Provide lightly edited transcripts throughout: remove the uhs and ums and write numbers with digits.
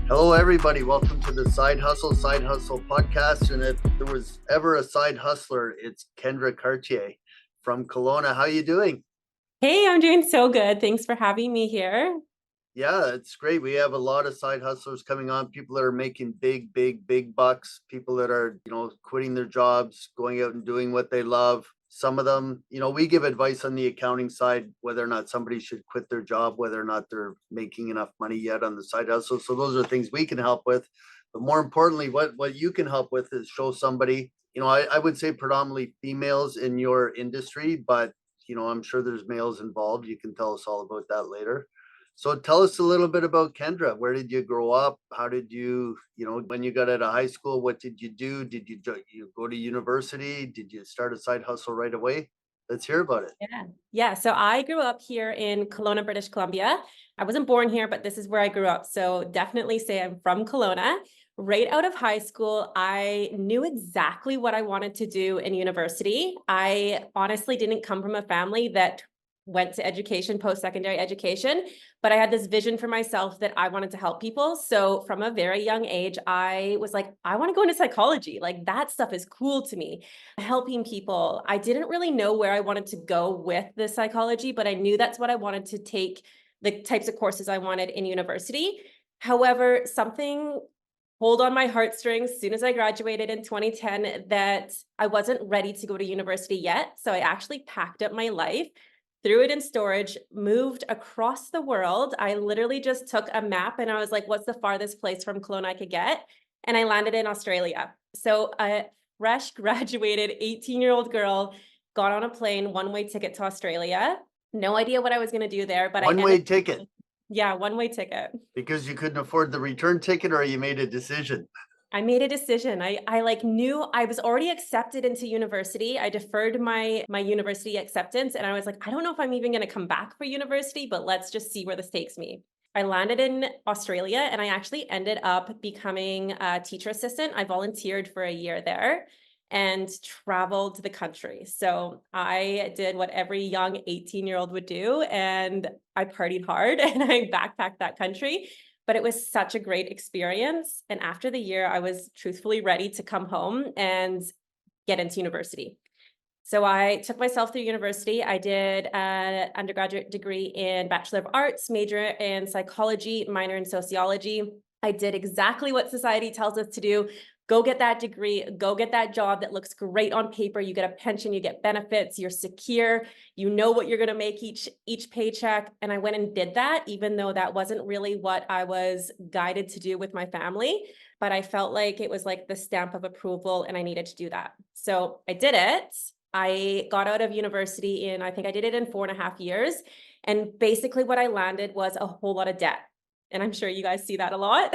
Hello, everybody. Welcome to the Side Hustle podcast. And if there was ever a side hustler, it's Kendra Cartier from Kelowna. How you doing? Hey, I'm doing so good. Thanks for having me here. Yeah, it's great. We have a lot of side hustlers coming on, people that are making big bucks, people that are, quitting their jobs, going out and doing what they love. Some of them, we give advice on the accounting side, whether or not somebody should quit their job, whether or not they're making enough money yet on the side hustle. So those are things we can help with. But more importantly, what you can help with is show somebody, I would say predominantly females in your industry, but I'm sure there's males involved. You can tell us all about that later. So tell us a little bit about Kendra. Where did you grow up? How did you, when you got out of high school, what did you do? Did you go to university? Did you start a side hustle right away? Let's hear about it. Yeah. So I grew up here in Kelowna, British Columbia. I wasn't born here, but this is where I grew up. So definitely say I'm from Kelowna. Right out of high school, I knew exactly what I wanted to do in university. I honestly didn't come from a family that went to education, post-secondary education, but I had this vision for myself that I wanted to help people. So from a very young age, I was like, I want to go into psychology. Like that stuff is cool to me. Helping people. I didn't really know where I wanted to go with the psychology, but I knew that's what I wanted to take, the types of courses I wanted in university. However, something pulled on my heartstrings as soon as I graduated in 2010 that I wasn't ready to go to university yet. So I actually packed up my life, threw it in storage, moved across the world. I literally just took a map and I was like, what's the farthest place from Kelowna I could get? And I landed in Australia. So fresh graduated 18-year-old girl, got on a plane, one-way ticket to Australia. No idea what I was going to do there, but I One ended way ticket up, yeah, one-way ticket. because you couldn't afford the return ticket, or you made a decision. I made a decision. I like knew I was already accepted into university. I deferred my university acceptance and I was like, I don't know if I'm even going to come back for university, but let's just see where this takes me. I landed in Australia and I actually ended up becoming a teacher assistant. I volunteered for a year there and traveled the country. So I did what every young 18-year-old would do and I partied hard and I backpacked that country, but it was such a great experience. And after the year, I was truthfully ready to come home and get into university. So I took myself through university. I did an undergraduate degree in Bachelor of Arts, major in psychology, minor in sociology. I did exactly what society tells us to do. Go get that degree, go get that job that looks great on paper. You get a pension, you get benefits, you're secure, you know what you're going to make each paycheck. And I went and did that, even though that wasn't really what I was guided to do with my family. But I felt like it was like the stamp of approval and I needed to do that. So I did it. I got out of university I think I did it in 4.5 years. And basically what I landed was a whole lot of debt. And I'm sure you guys see that a lot.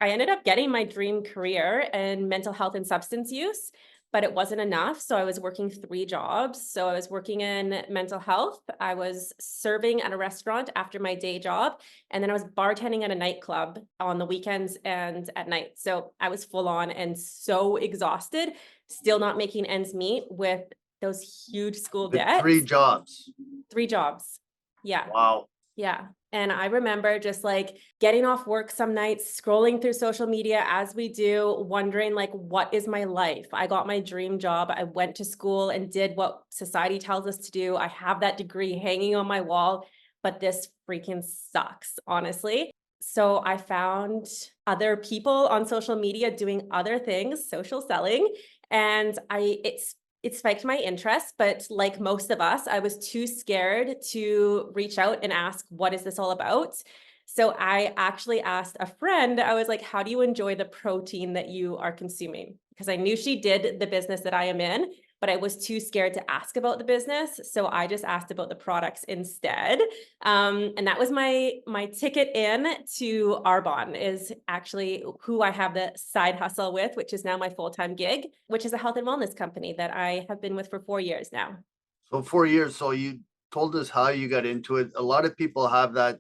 I ended up getting my dream career in mental health and substance use, but it wasn't enough. So I was working 3 jobs. So I was working in mental health. I was serving at a restaurant after my day job. And then I was bartending at a nightclub on the weekends and at night. So I was full on and so exhausted, still not making ends meet with those huge school With 3 debts. jobs. 3 jobs. Yeah. Wow. Yeah. And I remember just like getting off work some nights, scrolling through social media as we do, wondering like, what is my life? I got my dream job. I went to school and did what society tells us to do. I have that degree hanging on my wall, but this freaking sucks, honestly. So I found other people on social media doing other things, social selling, and it spiked my interest, but like most of us, I was too scared to reach out and ask, what is this all about? So I actually asked a friend, I was like, how do you enjoy the protein that you are consuming? Because I knew she did the business that I am in, but I was too scared to ask about the business. So I just asked about the products instead. And that was my ticket in to Arbonne, is actually who I have the side hustle with, which is now my full-time gig, which is a health and wellness company that I have been with for 4 years now. So 4 years. So you told us how you got into it. A lot of people have that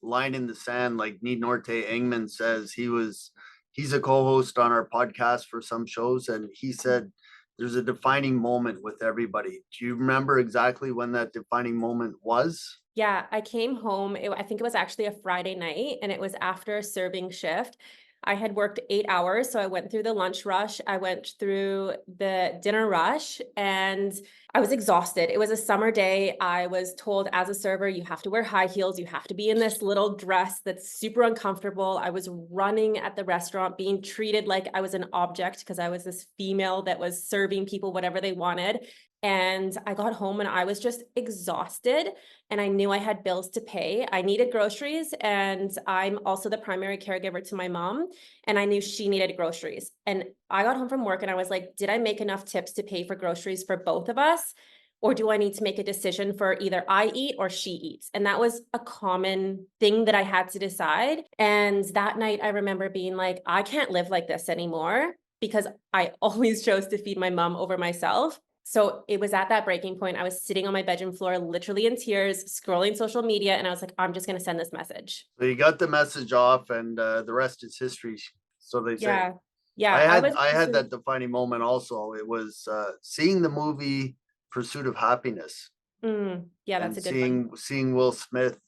line in the sand, like Need Norte Engman says. He's a co-host on our podcast for some shows, and he said, there's a defining moment with everybody. Do you remember exactly when that defining moment was? Yeah, I came home, I think it was actually a Friday night, and it was after a serving shift. I had worked 8 hours, so I went through the lunch rush, I went through the dinner rush, and I was exhausted. It was a summer day. I was told as a server, you have to wear high heels, you have to be in this little dress that's super uncomfortable. I was running at the restaurant, being treated like I was an object because I was this female that was serving people whatever they wanted. And I got home and I was just exhausted, and I knew I had bills to pay. I needed groceries, and I'm also the primary caregiver to my mom, and I knew she needed groceries. And I got home from work and I was like, did I make enough tips to pay for groceries for both of us? Or do I need to make a decision for either I eat or she eats? And that was a common thing that I had to decide. And that night, I remember being like, I can't live like this anymore, because I always chose to feed my mom over myself. So it was at that breaking point. I was sitting on my bedroom floor, literally in tears, scrolling social media, and I was like, I'm just going to send this message. So you got the message off, and the rest is history, so they say. Yeah. Yeah. I was, I had that defining moment also. It was seeing the movie Pursuit of Happiness, yeah, that's and a good one. seeing Will Smith,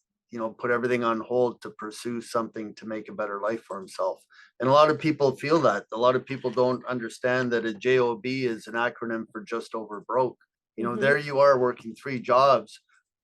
put everything on hold to pursue something to make a better life for himself. And a lot of people feel that. A lot of people don't understand that a job is an acronym for just over broke. Hmm. There you are working 3 jobs,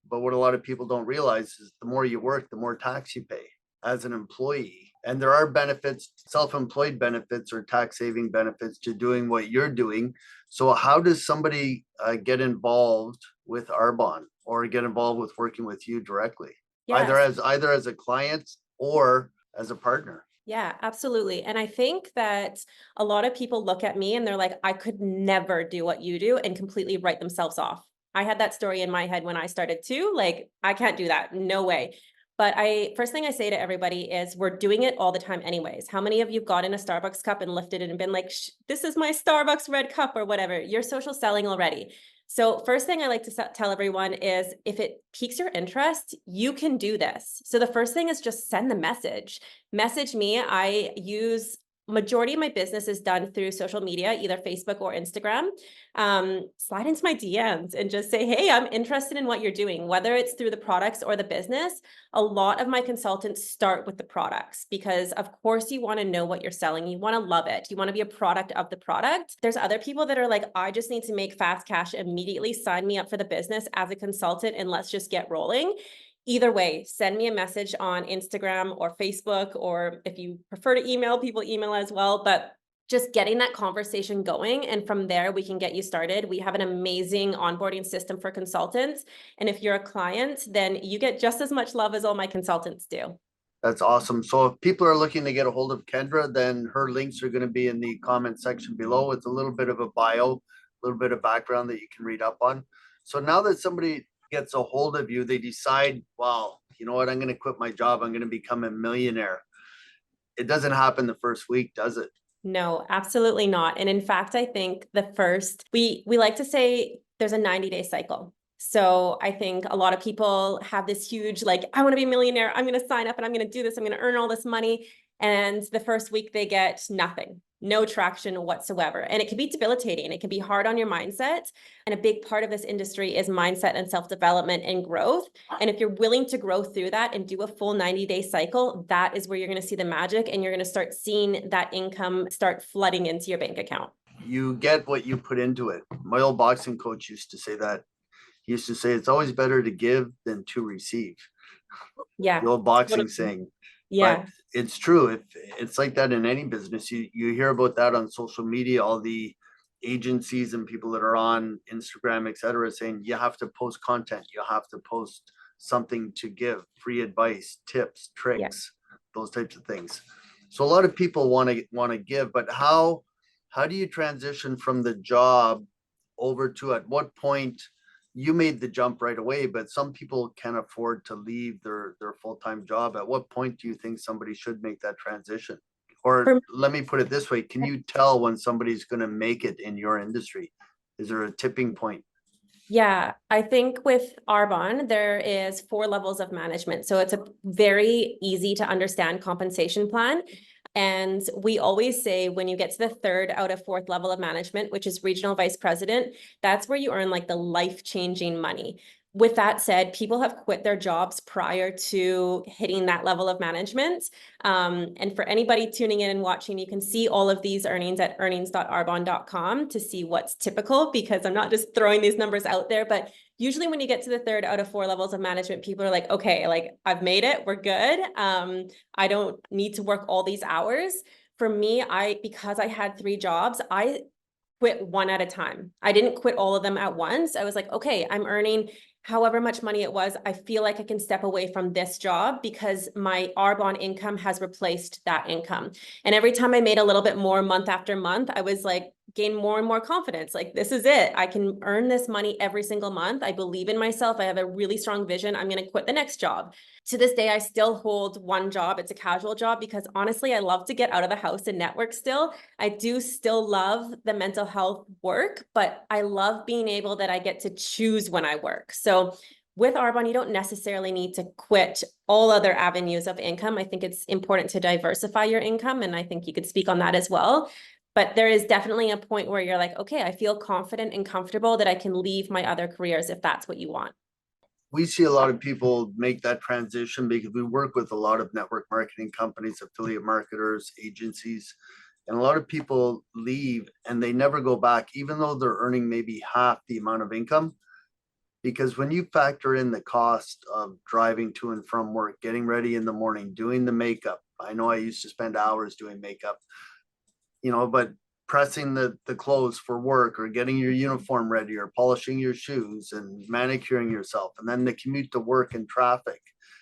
but what a lot of people don't realize is the more you work, the more tax you pay as an employee. And there are benefits, self-employed benefits or tax saving benefits to doing what you're doing. So how does somebody get involved with Arbonne or get involved with working with you directly, Yes. either as a client or as a partner? Yeah, absolutely. And I think that a lot of people look at me and they're like, I could never do what you do, and completely write themselves off. I had that story in my head when I started too. Like, I can't do that. No way. But first thing I say to everybody is, we're doing it all the time anyways. How many of you have gotten a Starbucks cup and lifted it and been like, this is my Starbucks red cup or whatever? You're social selling already. So first thing I like to tell everyone is, if it piques your interest, you can do this. So the first thing is just send the message me. I use, majority of my business is done through social media, either Facebook or Instagram. Slide into my DMs and just say, hey, I'm interested in what you're doing, whether it's through the products or the business. A lot of my consultants start with the products, because of course you want to know what you're selling. You want to love it. You want to be a product of the product. There's other people that are like, I just need to make fast cash immediately. Sign me up for the business as a consultant and let's just get rolling. Either way, send me a message on Instagram or Facebook, or if you prefer to email, people email as well. But just getting that conversation going, and from there we can get you started. We have an amazing onboarding system for consultants, and if you're a client, then you get just as much love as all my consultants do. That's awesome. So if people are looking to get a hold of Kendra, then her links are going to be in the comment section below. It's a little bit of a bio, a little bit of background that you can read up on. So now that somebody gets a hold of you, they decide, wow, you know what, I'm going to quit my job. I'm going to become a millionaire. It doesn't happen the first week, does it? No, absolutely not. And in fact, I think the first, we like to say there's a 90-day cycle. So I think a lot of people have this huge, like, I want to be a millionaire. I'm going to sign up and I'm going to do this. I'm going to earn all this money. And the first week they get nothing, no traction whatsoever. And it can be debilitating. It can be hard on your mindset. And a big part of this industry is mindset and self-development and growth. And if you're willing to grow through that and do a full 90-day cycle, that is where you're going to see the magic, and you're going to start seeing that income start flooding into your bank account. You get what you put into it. My old boxing coach used to say that. He used to say it's always better to give than to receive. Yeah. The old boxing Totally. saying. But Yeah. it's true. If it's like that in any business, you hear about that on social media, all the agencies and people that are on Instagram, etc., saying you have to post content, you have to post something to give, free advice, tips, Yeah. tricks, those types of things. So a lot of people want to give, but how do you transition from the job over to, at what point? You made the jump right away, but some people can't afford to leave their full-time job. At what point do you think somebody should make that transition? Or For let me put it this way, can you tell when somebody's going to make it in your industry? Is there a tipping point? Yeah, I think with Arbonne, there is 4 levels of management. So it's a very easy to understand compensation plan. And we always say when you get to the third out of fourth level of management, which is regional vice president, that's where you earn like the life-changing money. With that said, people have quit their jobs prior to hitting that level of management. And for anybody tuning in and watching, you can see all of these earnings at earnings.arbonne.com to see what's typical, because I'm not just throwing these numbers out there, but usually when you get to the third out of four levels of management, people are like, okay, like I've made it, we're good. I don't need to work all these hours. For me, because I had 3 jobs, I quit one at a time. I didn't quit all of them at once. I was like, okay, I'm earning however much money it was. I feel like I can step away from this job because my Arbonne income has replaced that income. And every time I made a little bit more month after month, I was like, gain more and more confidence. Like, this is it. I can earn this money every single month. I believe in myself. I have a really strong vision. I'm going to quit the next job. To this day, I still hold one job. It's a casual job because honestly, I love to get out of the house and network still. I do still love the mental health work, but I love being able that I get to choose when I work. So with Arbonne, you don't necessarily need to quit all other avenues of income. I think it's important to diversify your income, and I think you could speak on that as well. But there is definitely a point where you're like, okay, I feel confident and comfortable that I can leave my other careers if that's what you want. We see a lot of people make that transition because we work with a lot of network marketing companies, affiliate marketers, agencies, and a lot of people leave and they never go back, even though they're earning maybe half the amount of income. Because when you factor in the cost of driving to and from work, getting ready in the morning, doing the makeup, I know I used to spend hours doing makeup, but pressing the clothes for work or getting your uniform ready or polishing your shoes and manicuring yourself, and then the commute to work and traffic,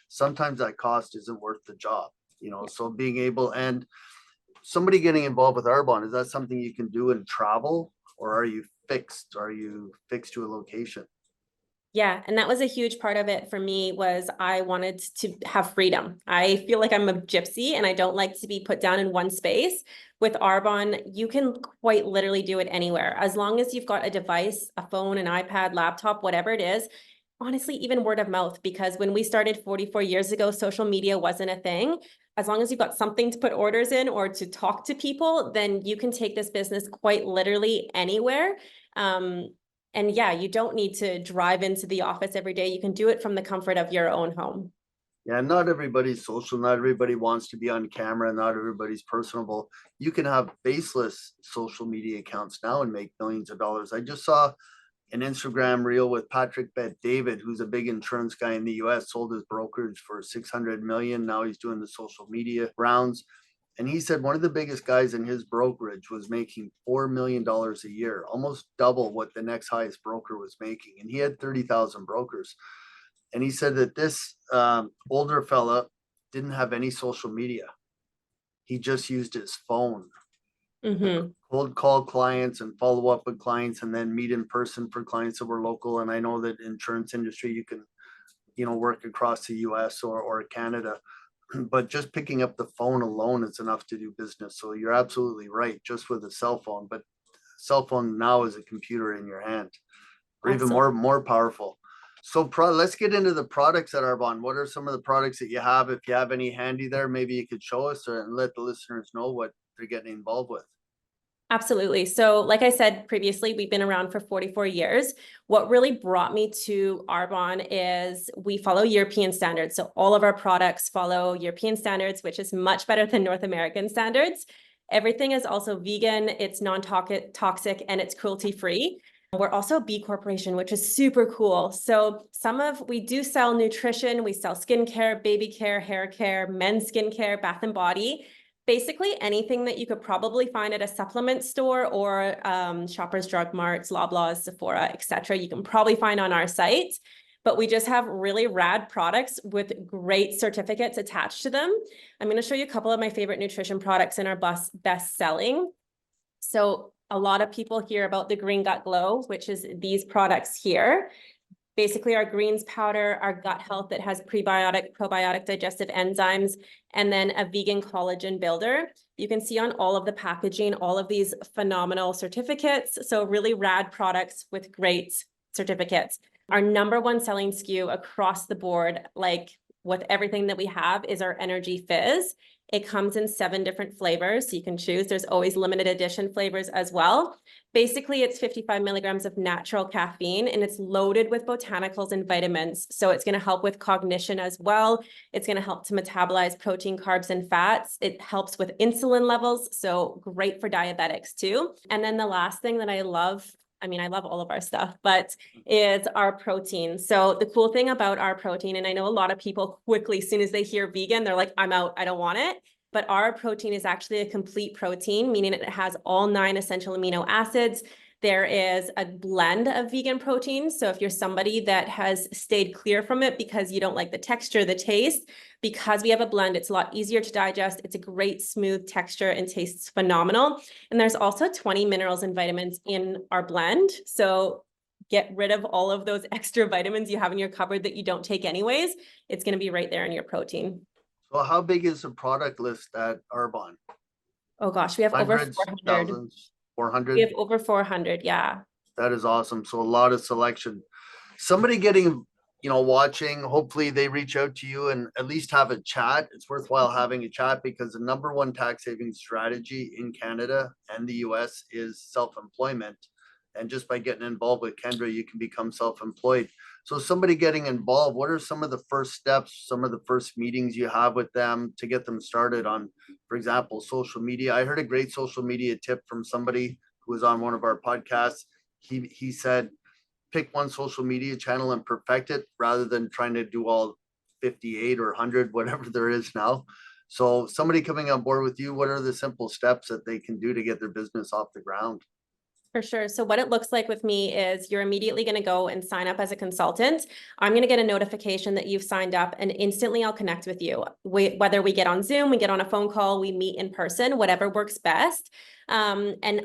sometimes that cost isn't worth the job. So being able, and somebody getting involved with Arbonne, is that something you can do and travel, or are you fixed to a location? Yeah, and that was a huge part of it for me. Was I wanted to have freedom. I feel like I'm a gypsy and I don't like to be put down in one space. With Arbonne, you can quite literally do it anywhere. As long as you've got a device, a phone, an iPad, laptop, whatever it is. Honestly, even word of mouth, because when we started 44 years ago, social media wasn't a thing. As long as you've got something to put orders in or to talk to people, then you can take this business quite literally anywhere. And yeah, you don't need to drive into the office every day. You can do it from the comfort of your own home. Yeah, not everybody's social, not everybody wants to be on camera, not everybody's personable. You can have baseless social media accounts now and make millions of dollars. I just saw an Instagram reel with Patrick Bet David, who's a big insurance guy in the US, sold his brokerage for 600 million. Now he's doing the social media rounds. And he said one of the biggest guys in his brokerage was making $4 million a year, almost double what the next highest broker was making. And he had 30,000 brokers. And he said that this older fella didn't have any social media. He just used his phone Mm-hmm. cold call clients and follow up with clients and then meet in person for clients that were local. And I know that insurance industry, you can, work across the US or Canada, but just picking up the phone alone is enough to do business. So you're absolutely right, just with a cell phone, but cell phone now is a computer in your hand, or even Absolutely. more powerful. So let's get into the products at Arbonne. What are some of the products that you have? If you have any handy there, maybe you could show us and let the listeners know what they're getting involved with. Absolutely. So like I said previously, we've been around for 44 years. What really brought me to Arbonne is we follow European standards. So all of our products follow European standards, which is much better than North American standards. Everything is also vegan, it's non-toxic, and it's cruelty-free. We're also a B Corporation, which is super cool. So we do sell nutrition, we sell skincare, baby care, hair care, men's skincare, bath and body. Basically anything that you could probably find at a supplement store or Shoppers Drug Marts, Loblaws, Sephora, etc. You can probably find on our site. But we just have really rad products with great certificates attached to them. I'm going to show you a couple of my favorite nutrition products in our best selling. So a lot of people hear about the Green Gut Glow, which is these products here. Basically our greens powder, our gut health that has prebiotic, probiotic, digestive enzymes, and then a vegan collagen builder. You can see on all of the packaging, all of these phenomenal certificates. So really rad products with great certificates. Our number one selling SKU across the board, like with everything that we have, is our Energy Fizz. It comes in 7 different flavors, so you can choose. There's always limited edition flavors as well. Basically, it's 55 milligrams of natural caffeine, and it's loaded with botanicals and vitamins. So it's going to help with cognition as well. It's going to help to metabolize protein, carbs, and fats. It helps with insulin levels, so great for diabetics too. And then the last thing that I love, I mean, I love all of our stuff, but is our protein. So the cool thing about our protein, and I know a lot of people quickly, as soon as they hear vegan, they're like, I'm out, I don't want it. But our protein is actually a complete protein, meaning it has all 9 essential amino acids. There is a blend of vegan proteins. So if you're somebody that has stayed clear from it because you don't like the texture, the taste, because we have a blend, it's a lot easier to digest. It's a great smooth texture and tastes phenomenal. And there's also 20 minerals and vitamins in our blend. So get rid of all of those extra vitamins you have in your cupboard that you don't take anyways. It's going to be right there in your protein. So how big is the product list at Arbonne? Oh gosh, we have over Hundreds, 400. thousands, We 400? have over 400, yeah. That is awesome. So a lot of selection. Somebody getting, watching, hopefully they reach out to you and at least have a chat. It's worthwhile having a chat because the number one tax saving strategy in Canada and the US is self-employment. And just by getting involved with Kendra, you can become self-employed. So somebody getting involved, what are some of the first steps, some of the first meetings you have with them to get them started on, for example, social media? I heard a great social media tip from somebody who was on one of our podcasts. He said, pick one social media channel and perfect it rather than trying to do all 58 or 100, whatever there is now. So somebody coming on board with you, what are the simple steps that they can do to get their business off the ground? For sure. So what it looks like with me is you're immediately going to go and sign up as a consultant. I'm going to get a notification that you've signed up, and instantly I'll connect with you. Whether we get on Zoom, we get on a phone call, we meet in person, whatever works best. And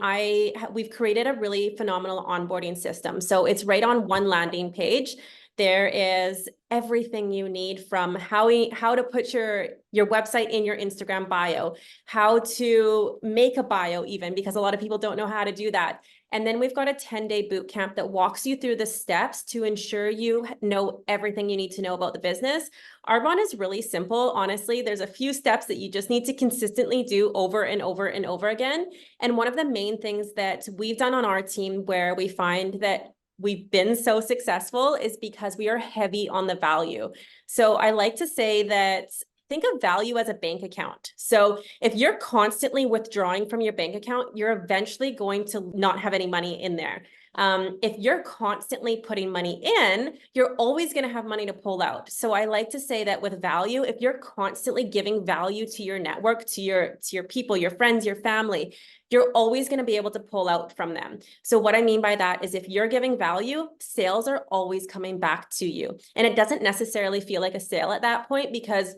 we've created a really phenomenal onboarding system. So it's right on one landing page. There is everything you need, from how to put your website in your Instagram bio, how to make a bio even, because a lot of people don't know how to do that. And then we've got a 10-day boot camp that walks you through the steps to ensure you know everything you need to know about the business. Arbonne is really simple. Honestly, there's a few steps that you just need to consistently do over and over and over again. And one of the main things that we've done on our team where we find that we've been so successful is because we are heavy on the value. So I like to say that think of value as a bank account. So if you're constantly withdrawing from your bank account, you're eventually going to not have any money in there. If you're constantly putting money in, you're always going to have money to pull out. So I like to say that with value, if you're constantly giving value to your network, to your people, your friends, your family, you're always going to be able to pull out from them. So what I mean by that is if you're giving value, sales are always coming back to you. And it doesn't necessarily feel like a sale at that point because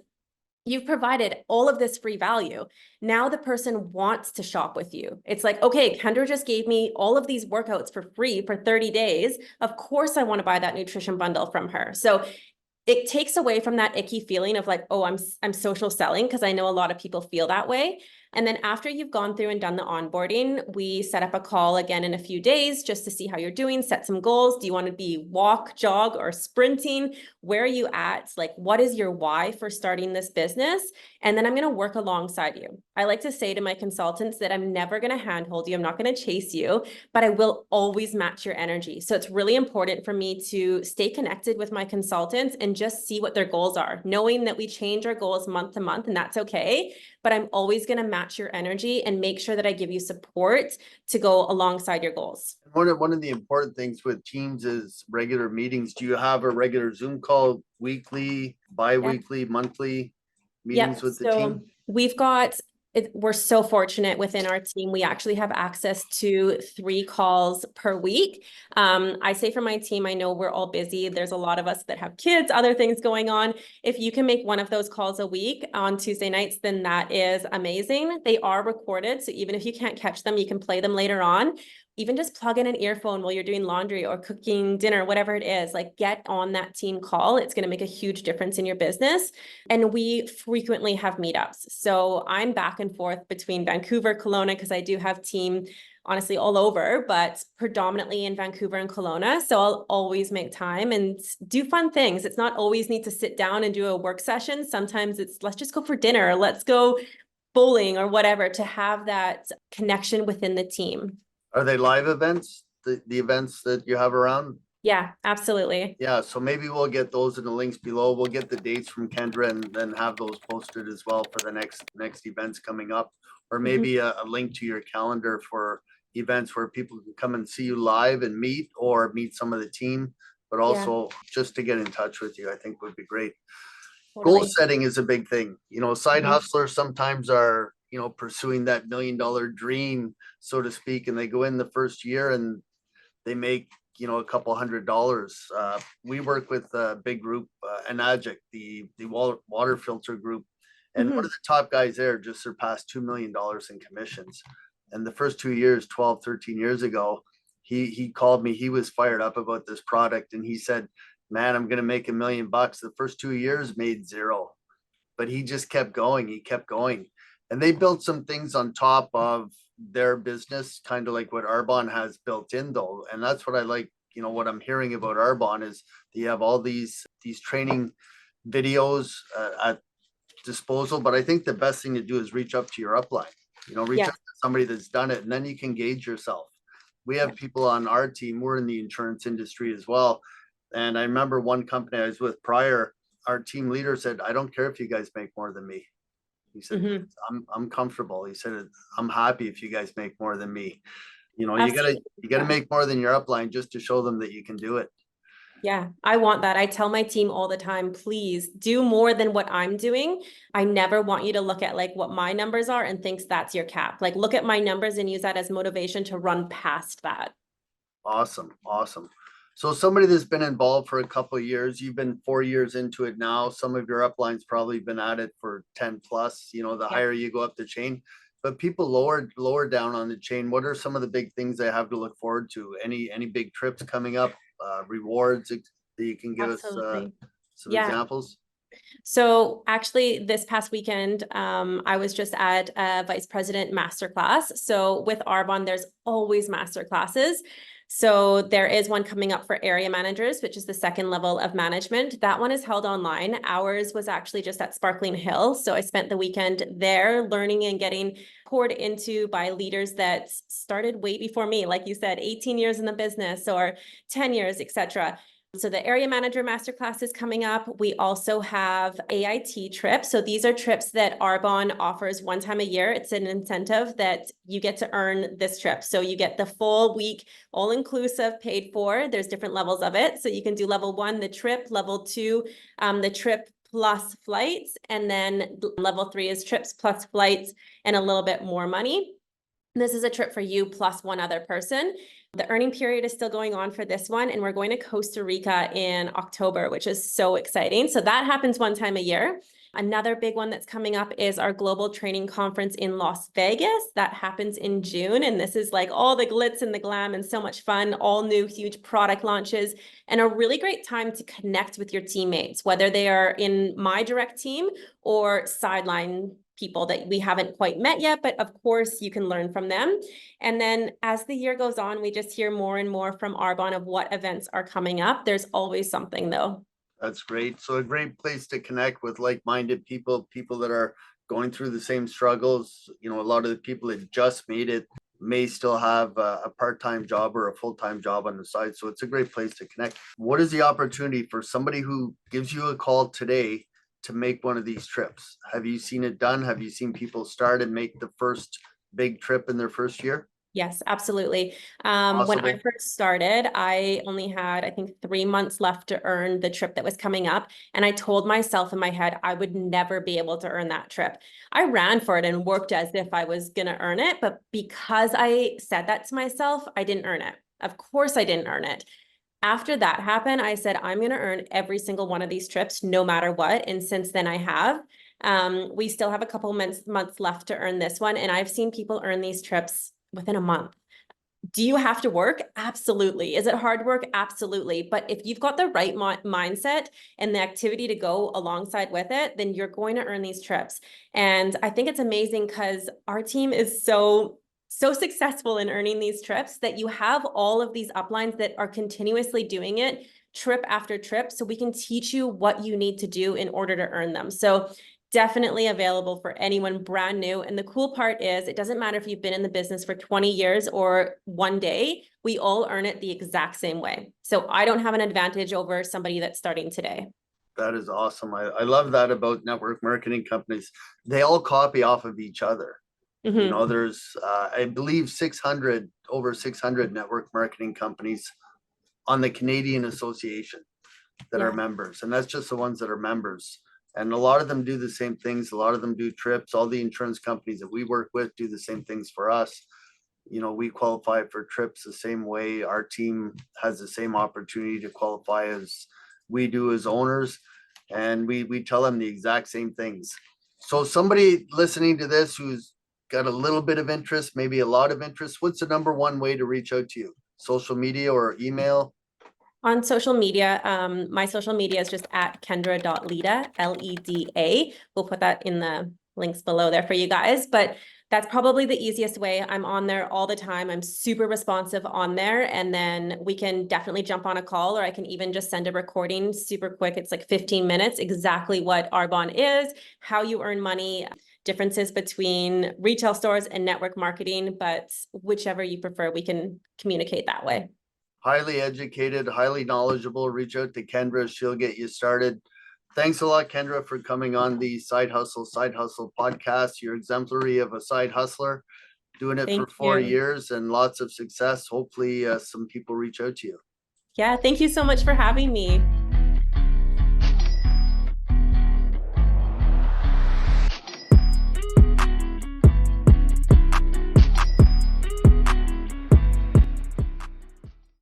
you've provided all of this free value. Now the person wants to shop with you. It's like, okay, Kendra just gave me all of these workouts for free for 30 days. Of course I want to buy that nutrition bundle from her. So it takes away from that icky feeling of like, oh, I'm social selling, because I know a lot of people feel that way. And then after you've gone through and done the onboarding, we set up a call again in a few days just to see how you're doing, set some goals. Do you want to be walk, jog, or sprinting? Where are you at? Like, what is your why for starting this business? And then I'm going to work alongside you. I like to say to my consultants that I'm never going to handhold you. I'm not going to chase you, but I will always match your energy. So it's really important for me to stay connected with my consultants and just see what their goals are, knowing that we change our goals month to month, and that's okay. But I'm always going to match your energy and make sure that I give you support to go alongside your goals. One of the important things with teams is regular meetings. Do you have a regular Zoom call, weekly, bi-weekly, monthly meetings with the team? We've got we're so fortunate within our team. We actually have access to 3 calls per week. I say for my team, I know we're all busy. There's a lot of us that have kids, other things going on. If you can make one of those calls a week on Tuesday nights, then that is amazing. They are recorded, so even if you can't catch them, you can play them later on. Even just plug in an earphone while you're doing laundry or cooking dinner, whatever it is, like get on that team call. It's going to make a huge difference in your business. And we frequently have meetups. So I'm back and forth between Vancouver, Kelowna, because I do have team honestly all over, but predominantly in Vancouver and Kelowna. So I'll always make time and do fun things. It's not always need to sit down and do a work session. Sometimes it's let's just go for dinner, or let's go bowling or whatever, to have that connection within the team. Are they live events, the events that you have around? Yeah, absolutely. Yeah, so maybe we'll get those in the links below. We'll get the dates from Kendra and then have those posted as well for the next events coming up. Or maybe a link to your calendar for events where people can come and see you live and meet, or meet some of the team, but also just to get in touch with you, I think would be great. Goal Totally. setting is a big thing. Side Mhm. hustlers sometimes are, pursuing that $1 million dream, so to speak, and they go in the first year and they make, a couple $100. We work with a big group, Enagic, the water filter group. And one of Mhm. the top guys there just surpassed $2 million in commissions. And the first 2 years, 12, 13 years ago, he called me. He was fired up about this product. And he said, man, I'm going to make $1 million. The first 2 years made zero, but he just kept going. He kept going. And they built some things on top of their business, kind of like what Arbonne has built in though. And that's what I like, what I'm hearing about Arbonne is you have all these training videos at disposal. But I think the best thing to do is reach up to your upline, reach Yeah. up to somebody that's done it, and then you can gauge yourself. We have people on our team, we're in the insurance industry as well. And I remember one company I was with prior, our team leader said, I don't care if you guys make more than me. He said, Mhm. I'm comfortable. He said, I'm happy if you guys make more than me. Absolutely. You gotta Yeah. make more than your upline just to show them that you can do it. Yeah, I want that. I tell my team all the time, please do more than what I'm doing. I never want you to look at like what my numbers are and thinks that's your cap. Like look at my numbers and use that as motivation to run past that. Awesome. Awesome. So somebody that's been involved for a couple of years, you've been 4 years into it now. Some of your uplines probably been at it for 10 plus, the Yeah. higher you go up the chain. But people lower down on the chain, what are some of the big things they have to look forward to? Any big trips coming up, rewards that you can give us Absolutely. some Yeah. examples? So actually this past weekend, I was just at a vice president masterclass. So with Arbonne, there's always masterclasses. So there is one coming up for area managers, which is the second level of management. That one is held online. Ours was actually just at Sparkling Hill. So I spent the weekend there learning and getting poured into by leaders that started way before me, like you said, 18 years in the business or 10 years, etc. So the area manager masterclass is coming up. We also have AIT trips. So these are trips that Arbonne offers one time a year. It's an incentive that you get to earn this trip. So you get the full week, all inclusive, paid for. There's different levels of it. So you can do level 1, the trip, level 2, the trip plus flights, and then level 3 is trips plus flights and a little bit more money. This is a trip for you plus one other person. The earning period is still going on for this one, and we're going to Costa Rica in October, which is so exciting. So that happens one time a year. Another big one that's coming up is our global training conference in Las Vegas. That happens in June. And this is like all the glitz and the glam and so much fun, all new huge product launches, and a really great time to connect with your teammates, whether they are in my direct team or sideline people that we haven't quite met yet, but of course you can learn from them. And then as the year goes on, we just hear more and more from Arbonne of what events are coming up. There's always something though. That's great. So a great place to connect with like-minded people, people that are going through the same struggles. A lot of the people that just made it may still have a part-time job or a full-time job on the side. So it's a great place to connect. What is the opportunity for somebody who gives you a call today to make one of these trips? Have you seen it done? Have you seen people start and make the first big trip in their first year? Yes, absolutely. When I Possible. first started, I only had, I think, 3 months left to earn the trip that was coming up. And I told myself in my head, I would never be able to earn that trip. I ran for it and worked as if I was going to earn it. But because I said that to myself, I didn't earn it. Of course, I didn't earn it. After that happened, I said, I'm going to earn every single one of these trips, no matter what. And since then I have. We still have a couple months left to earn this one. And I've seen people earn these trips within a month. Do you have to work? Absolutely. Is it hard work? Absolutely. But if you've got the right mindset and the activity to go alongside with it, then you're going to earn these trips. And I think it's amazing because our team is so so successful in earning these trips that you have all of these uplines that are continuously doing it trip after trip. So we can teach you what you need to do in order to earn them. So definitely available for anyone brand new. And the cool part is it doesn't matter if you've been in the business for 20 years or one day, we all earn it the exact same way. So I don't have an advantage over somebody that's starting today. That is awesome. I love that about network marketing companies. They all copy off of each other. You know, there's, I believe over 600 network marketing companies on the Canadian Association that are members. And that's just the ones that are members. And a lot of them do the same things. A lot of them do trips. All the insurance companies that we work with do the same things for us. You know, we qualify for trips the same way. Our team has the same opportunity to qualify as we do as owners. And we tell them the exact same things. So somebody listening to this who's got a little bit of interest, maybe a lot of interest, what's the number one way to reach out to you? Social media or email? On social media, my social media is just at kendra.leda, Leda. We'll put that in the links below there for you guys, but that's probably the easiest way. I'm on there all the time. I'm super responsive on there, and then we can definitely jump on a call, or I can even just send a recording super quick. It's like 15 minutes, exactly what Arbonne is, how you earn money, differences between retail stores and network marketing, but whichever you prefer, we can communicate that way. Highly educated, highly knowledgeable. Reach out to Kendra. She'll get you started. Thanks a lot, Kendra, for coming on the Side Hustle podcast. You're exemplary of a side hustler, doing it for 4 years and lots of success. Hopefully some people reach out to you. Yeah, thank you so much for having me.